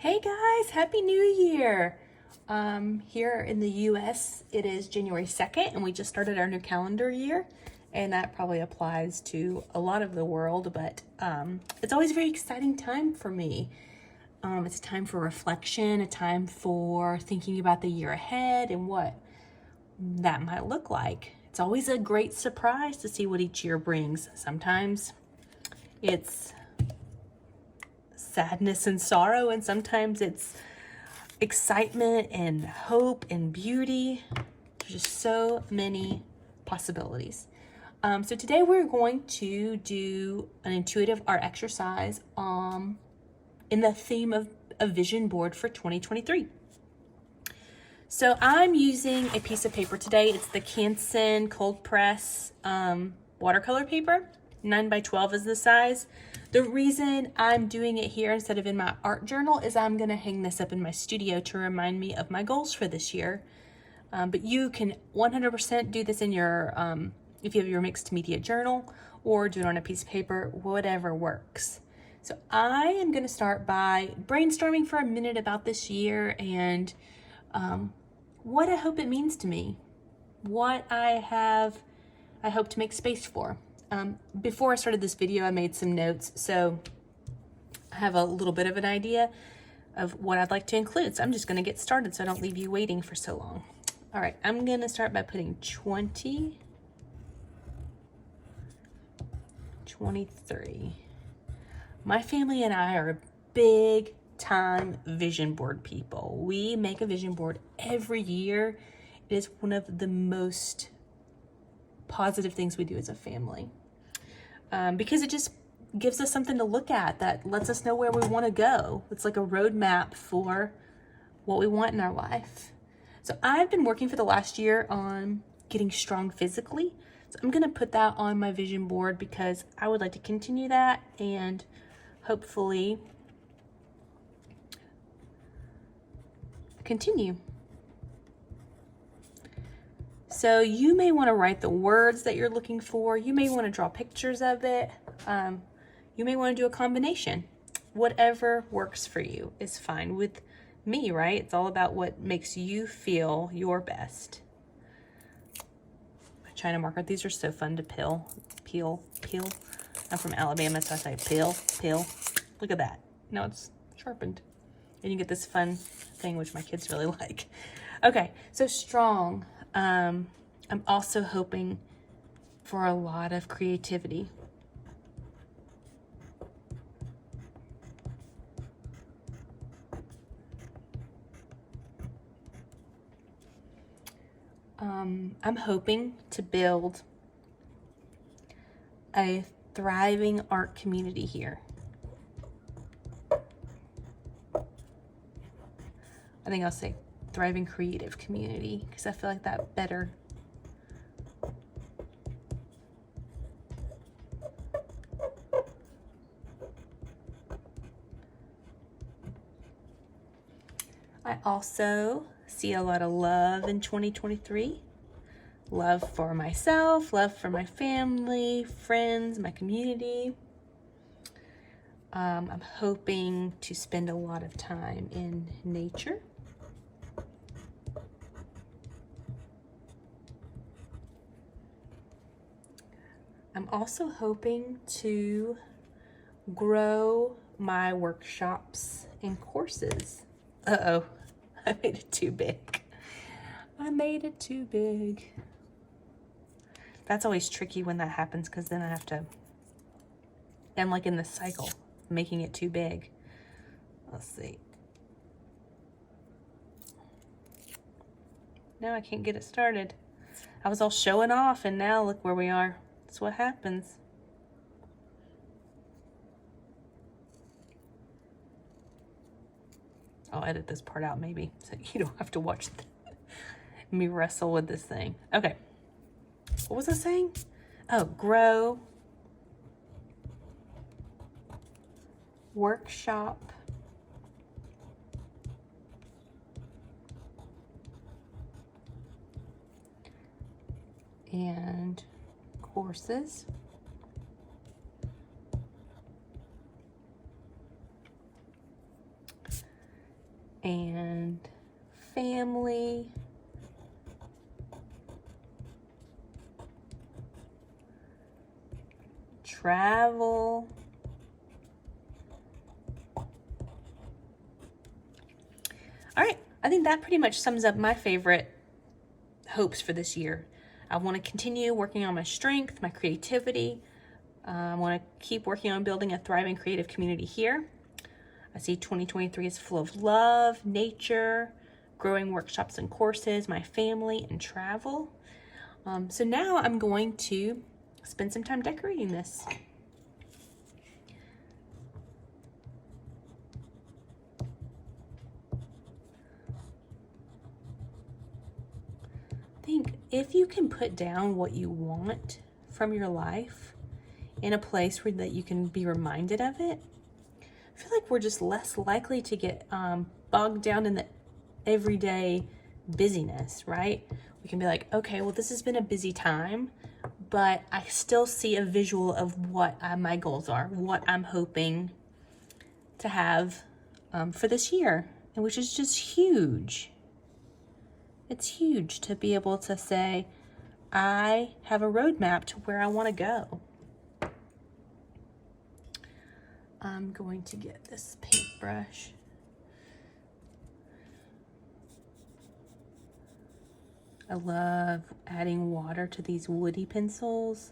Hey guys, Happy New Year! Here in the US, it is January 2nd, and we just started our new calendar year, and that probably applies to a lot of the world, but it's always a very exciting time for me. It's a time for reflection, a time for thinking about the year ahead and what that might look like. It's always a great surprise to see what each year brings. Sometimes it's sadness and sorrow, and sometimes it's excitement and hope and beauty. There's just so many possibilities. So today we're going to do an intuitive art exercise in the theme of a vision board for 2023. So I'm using a piece of paper today. It's the Canson cold press watercolor paper. 9 by 12 is the size. The reason I'm doing it here instead of in my art journal is I'm going to hang this up in my studio to remind me of my goals for this year. But you can 100% do this in your, if you have your mixed media journal, or do it on a piece of paper, whatever works. So I am going to start by brainstorming for a minute about this year and what I hope it means to me, what I hope to make space for. Before I started this video, I made some notes, so I have a little bit of an idea of what I'd like to include. So I'm just going to get started so I don't leave you waiting for so long. All right, I'm going to start by putting 20, 23. My family and I are big time vision board people. We make a vision board every year. It is one of the most positive things we do as a family, because it just gives us something to look at that lets us know where we want to go. It's like a roadmap for what we want in our life. So I've been working for the last year on getting strong physically. So I'm going to put that on my vision board because I would like to continue that and hopefully continue. So you may want to write the words that you're looking for. You may want to draw pictures of it. You may want to do a combination. Whatever works for you is fine with me, right? It's all about what makes you feel your best. My China marker, these are so fun to peel. I'm from Alabama, so I say peel. Look at that. Now it's sharpened. And you get this fun thing, which my kids really like. Okay, so strong. I'm also hoping for a lot of creativity. I'm hoping to build a thriving art community here. I think I'll say thriving creative community because I feel like that better. I also see a lot of love in 2023. Love for myself, love for my family, friends, my community. I'm hoping to spend a lot of time in nature. I'm also hoping to grow my workshops and courses. Uh-oh, I made it too big. That's always tricky when that happens because then I'm like in the cycle, making it too big. Let's see. Now I can't get it started. I was all showing off and now look where we are. That's what happens. I'll edit this part out maybe so you don't have to watch me wrestle with this thing. Okay. What was I saying? Oh, grow, workshop, and courses. and family, travel, all right, I think that pretty much sums up my favorite hopes for this year. I want to continue working on my strength, my creativity. I want to keep working on building a thriving creative community here. I see 2023 is full of love, nature, growing workshops and courses, my family, and travel. So now I'm going to spend some time decorating this. Think if you can put down what you want from your life in a place where that you can be reminded of it, I feel like we're just less likely to get bogged down in the everyday busyness, right? We can be like, okay, well, this has been a busy time, but I still see a visual of what my goals are, what I'm hoping to have for this year, and which is just huge. It's huge to be able to say, I have a roadmap to where I want to go. I'm going to get this paintbrush. I love adding water to these woody pencils.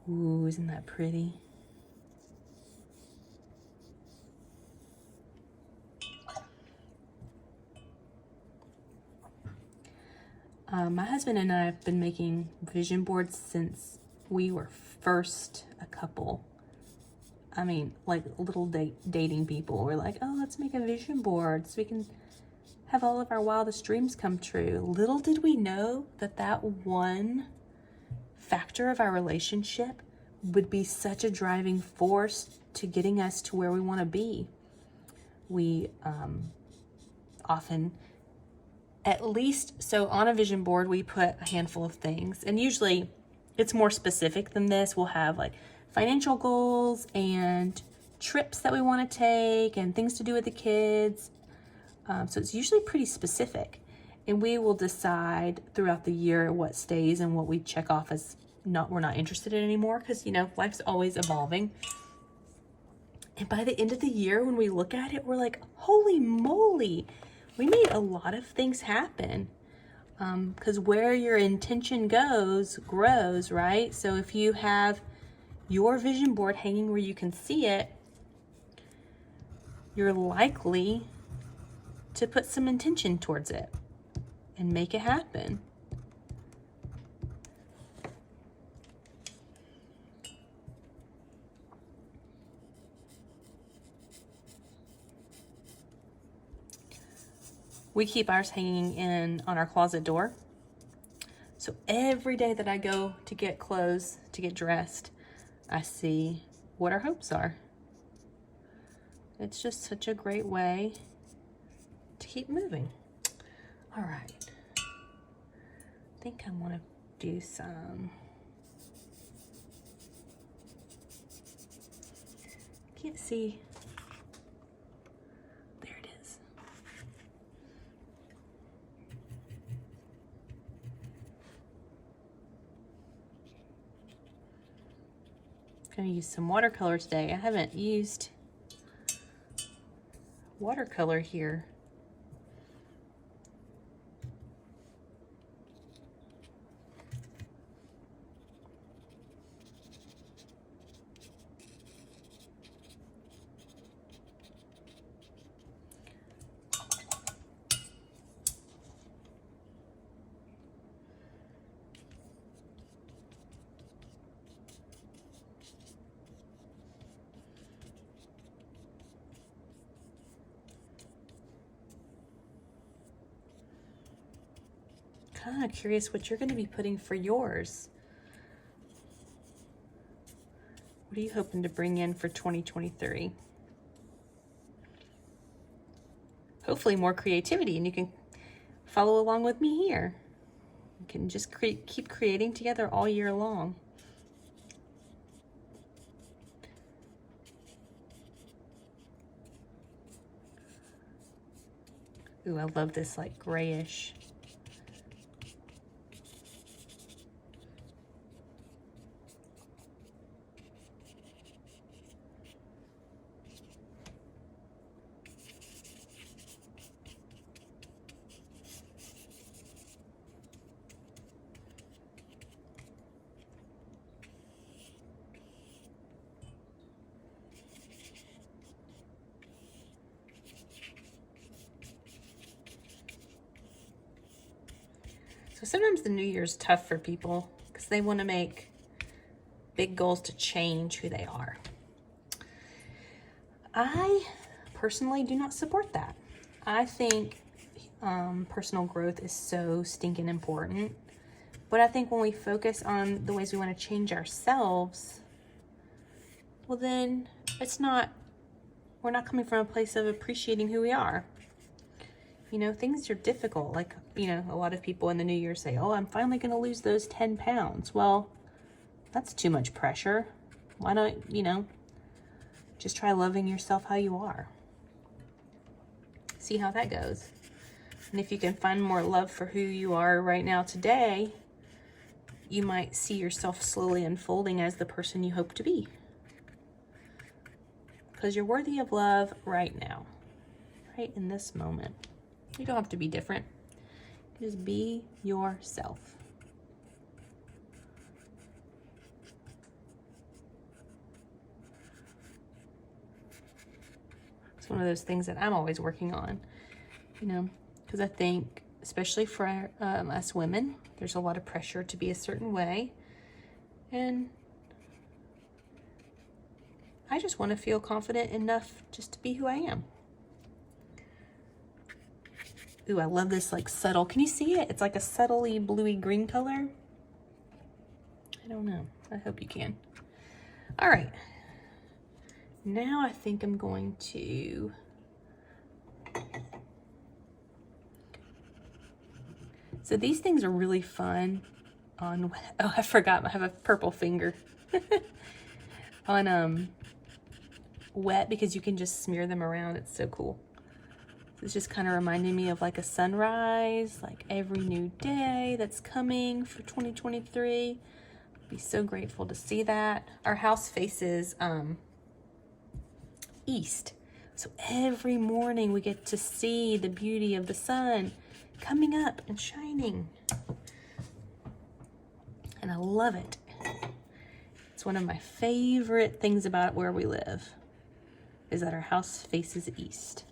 Ooh, isn't that pretty? My husband and I have been making vision boards since we were first a couple. I mean, like little dating people. We're like, oh, let's make a vision board so we can have all of our wildest dreams come true. Little did we know that that one factor of our relationship would be such a driving force to getting us to where we want to be. We often, at least, so on a vision board, we put a handful of things, and usually it's more specific than this. We'll have like financial goals and trips that we want to take and things to do with the kids. So it's usually pretty specific, and we will decide throughout the year what stays and what we check off as we're not interested in anymore, because life's always evolving. And by the end of the year, when we look at it, we're like, holy moly, we made a lot of things happen. Because where your intention goes, grows, right? So if you have your vision board hanging where you can see it, you're likely to put some intention towards it and make it happen. We keep ours hanging on our closet door. So every day that I go to get clothes, to get dressed, I see what our hopes are. It's just such a great way to keep moving. All right. I think I want to do some. Can't see. There it is. Gonna use some watercolor today. I haven't used watercolor here. Kind of curious what you're going to be putting for yours. What are you hoping to bring in for 2023? Hopefully more creativity, and you can follow along with me here. You can just keep creating together all year long. Ooh, I love this like grayish. So sometimes the new year's tough for people because they want to make big goals to change who they are. I personally do not support that. I think personal growth is so stinking important. But I think when we focus on the ways we want to change ourselves, well then we're not coming from a place of appreciating who we are. You know, things are difficult. Like, you know, a lot of people in the new year say, oh, I'm finally going to lose those 10 pounds. Well, that's too much pressure. Why don't, you know, just try loving yourself how you are. See how that goes. And if you can find more love for who you are right now today, you might see yourself slowly unfolding as the person you hope to be. Because you're worthy of love right now, right in this moment. You don't have to be different. Just be yourself. It's one of those things that I'm always working on, you know, because I think, especially for us women, there's a lot of pressure to be a certain way. And I just want to feel confident enough just to be who I am. Ooh, I love this like subtle, can you see it? It's like a subtly bluey green color. I don't know. I hope you can. All right. Now I think I'm going to so these things are really fun on, oh, I forgot, I have a purple finger. On wet, because you can just smear them around. It's so cool. It's just kind of reminding me of like a sunrise, like every new day that's coming for 2023. Be so grateful to see that. Our house faces east. So every morning we get to see the beauty of the sun coming up and shining. And I love it. It's one of my favorite things about where we live, is that our house faces east.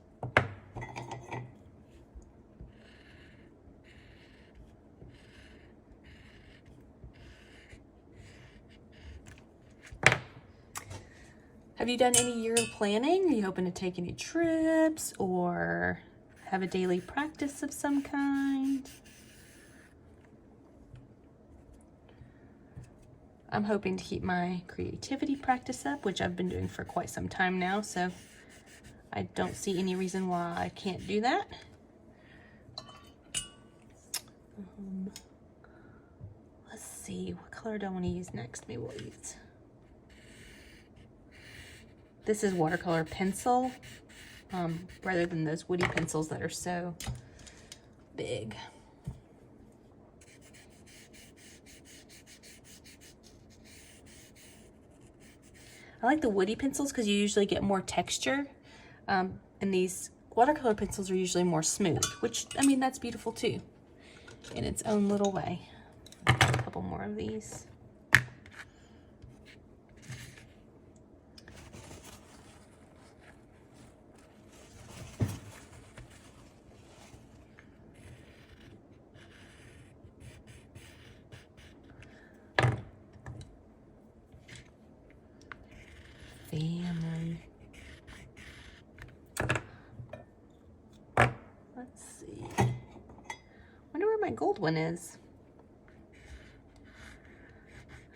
Have you done any year planning? Are you hoping to take any trips or have a daily practice of some kind? I'm hoping to keep my creativity practice up, which I've been doing for quite some time now, so I don't see any reason why I can't do that. Let's see, what color do I want to use next? Maybe we'll use, this is watercolor pencil, rather than those woody pencils that are so big. I like the woody pencils because you usually get more texture, and these watercolor pencils are usually more smooth, which, I mean, that's beautiful too, in its own little way. A couple more of these. Family. Let's see. Wonder where my gold one is.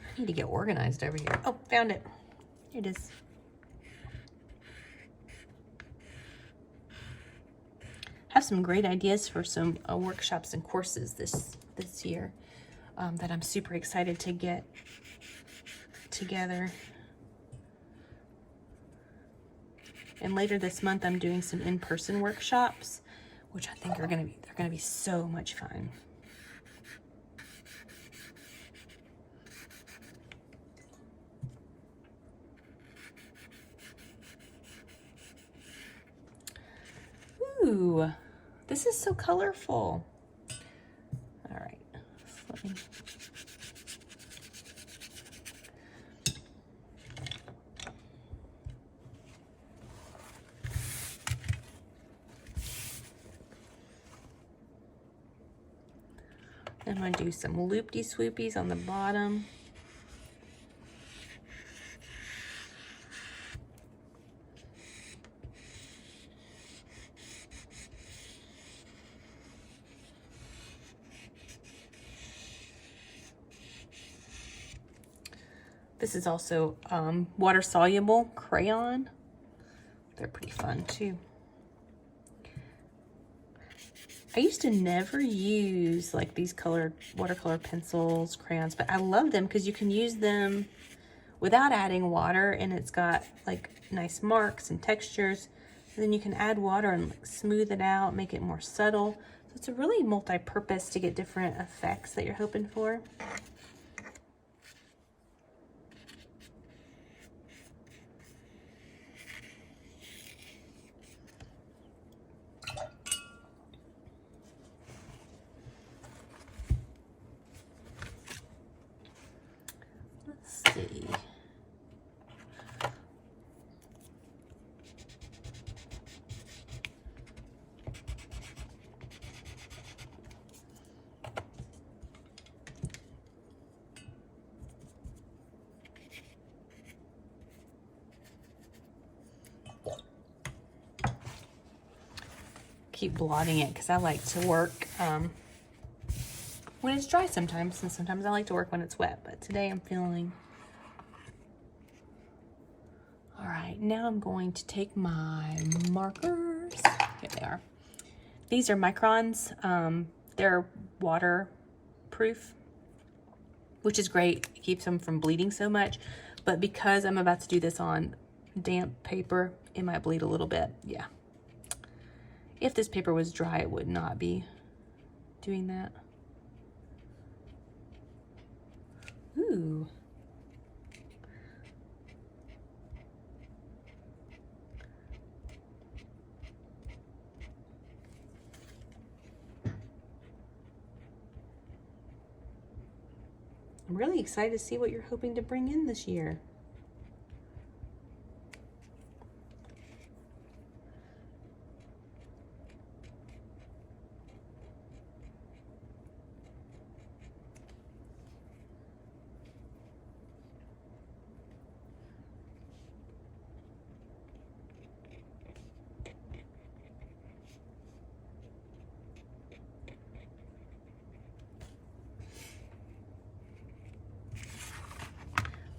I need to get organized over here. Oh, found it. Here it is. Have some great ideas for some workshops and courses this year that I'm super excited to get together. And later this month, I'm doing some in-person workshops which I think they're gonna be so much fun. Ooh, this is so colorful. All right, let me. I'm gonna do some loopy-swoopies on the bottom. This is also water-soluble crayon. They're pretty fun too. I used to never use like these colored watercolor pencils, crayons, but I love them because you can use them without adding water, and it's got like nice marks and textures. And then you can add water and like smooth it out, make it more subtle. So it's a really multi-purpose to get different effects that you're hoping for. Let's see. Keep blotting it because I like to work when it's dry sometimes, and sometimes I like to work when it's wet, but today I'm feeling. All right, now I'm going to take my markers. Here they are. These are microns. They're waterproof, which is great. It keeps them from bleeding so much, but because I'm about to do this on damp paper, it might bleed a little bit. Yeah. If this paper was dry, it would not be doing that. Ooh. I'm really excited to see what you're hoping to bring in this year.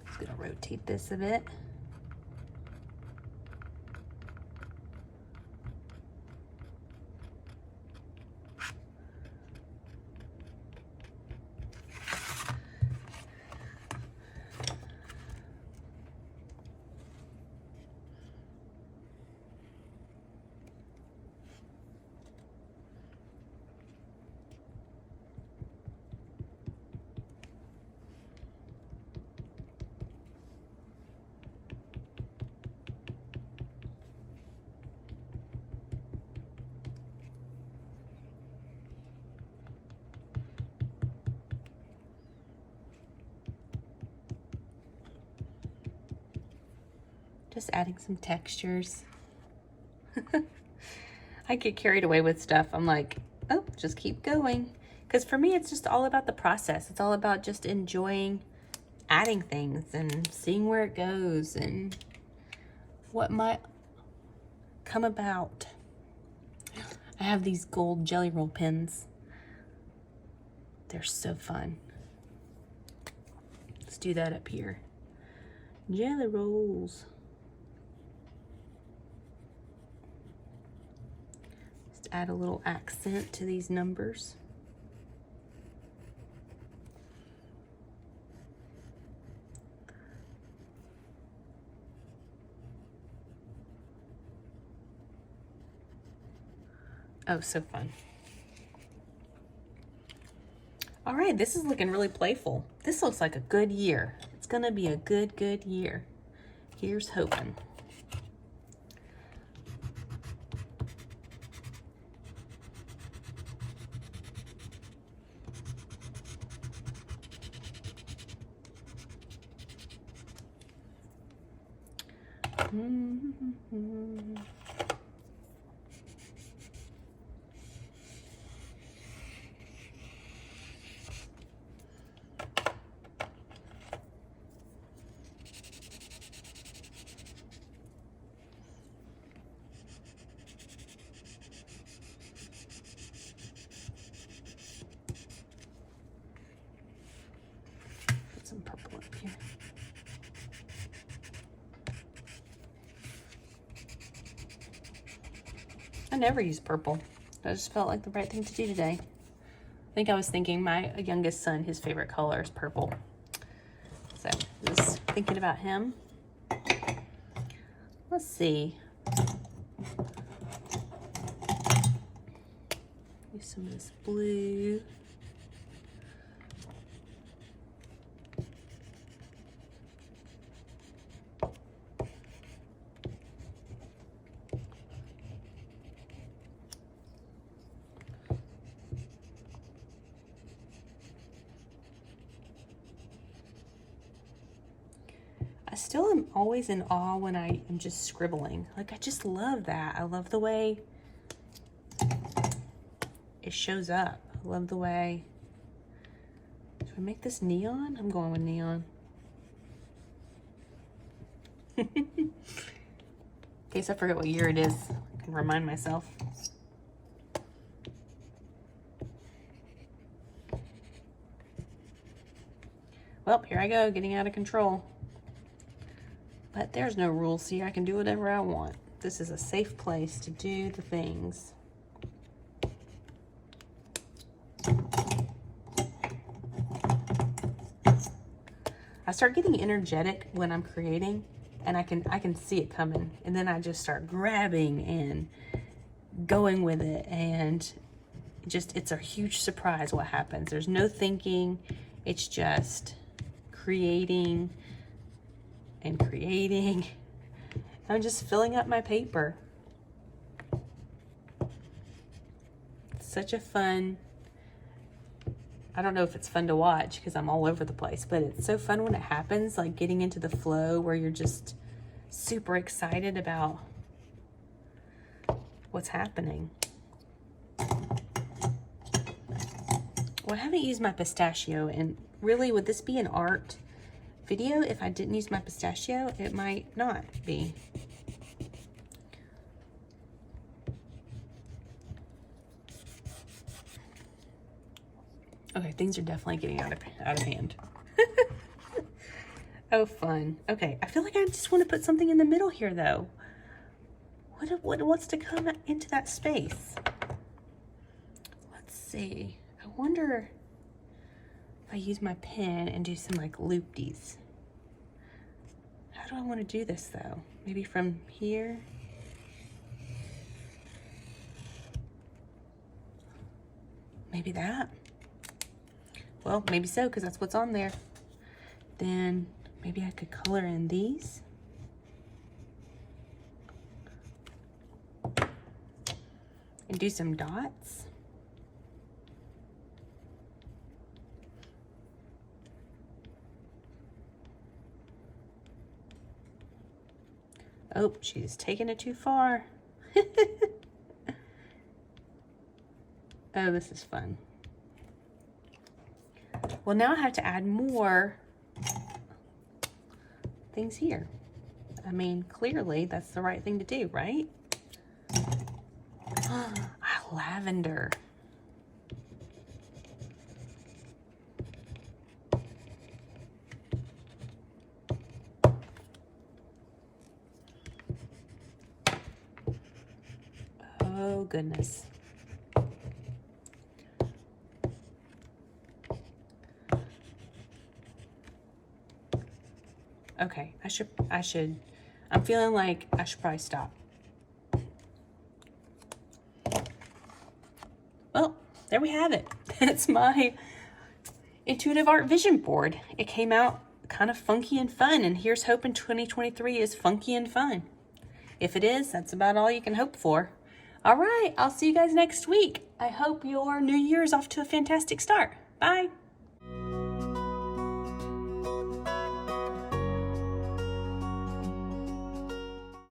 Just gonna rotate this a bit. Just adding some textures. I get carried away with stuff. I'm like, oh, just keep going. Because for me, it's just all about the process. It's all about just enjoying adding things and seeing where it goes and what might come about. I have these gold jelly roll pens. They're so fun. Let's do that up here. Jelly rolls. Just add a little accent to these numbers. Oh, so fun. All right, this is looking really playful. This looks like a good year. It's gonna be a good year. Here's hoping. Put some purple up here. I never use purple. I just felt like the right thing to do today. I think I was thinking my youngest son, his favorite color is purple. So just thinking about him. Let's see. Use some of this blue. I still am always in awe when I am just scribbling. Like, I just love that. I love the way it shows up. I love the way. Should I make this neon? I'm going with neon. In case I forget what year it is, I can remind myself. Well, here I go, getting out of control. But there's no rules here. I can do whatever I want. This is a safe place to do the things. I start getting energetic when I'm creating, and I can see it coming, and then I just start grabbing and going with it, and just it's a huge surprise what happens. There's no thinking. It's just creating and creating. I'm just filling up my paper. It's such a fun, I don't know if it's fun to watch because I'm all over the place, but it's so fun when it happens, like getting into the flow where you're just super excited about what's happening. Well, I haven't used my pistachio, and really, would this be an art video if I didn't use my pistachio? It might not be. Okay, things are definitely getting out of hand. Oh, fun. Okay, I feel like I just want to put something in the middle here, though. What wants to come into that space? Let's see. I wonder if I use my pen and do some like loop-dees. How do I want to do this, though? Maybe from here? Maybe that? Well, maybe so, because that's what's on there. Then maybe I could color in these. And do some dots. Oh, she's taking it too far. Oh, this is fun. Well, now I have to add more things here. I mean, clearly that's the right thing to do, right? Lavender. Oh, goodness. Okay, I'm feeling like I should probably stop. there we have it. That's my intuitive art vision board. It came out kind of funky and fun, and here's hoping 2023 is funky and fun. If it is, that's about all you can hope for. All right, I'll see you guys next week. I hope your new year is off to a fantastic start. Bye.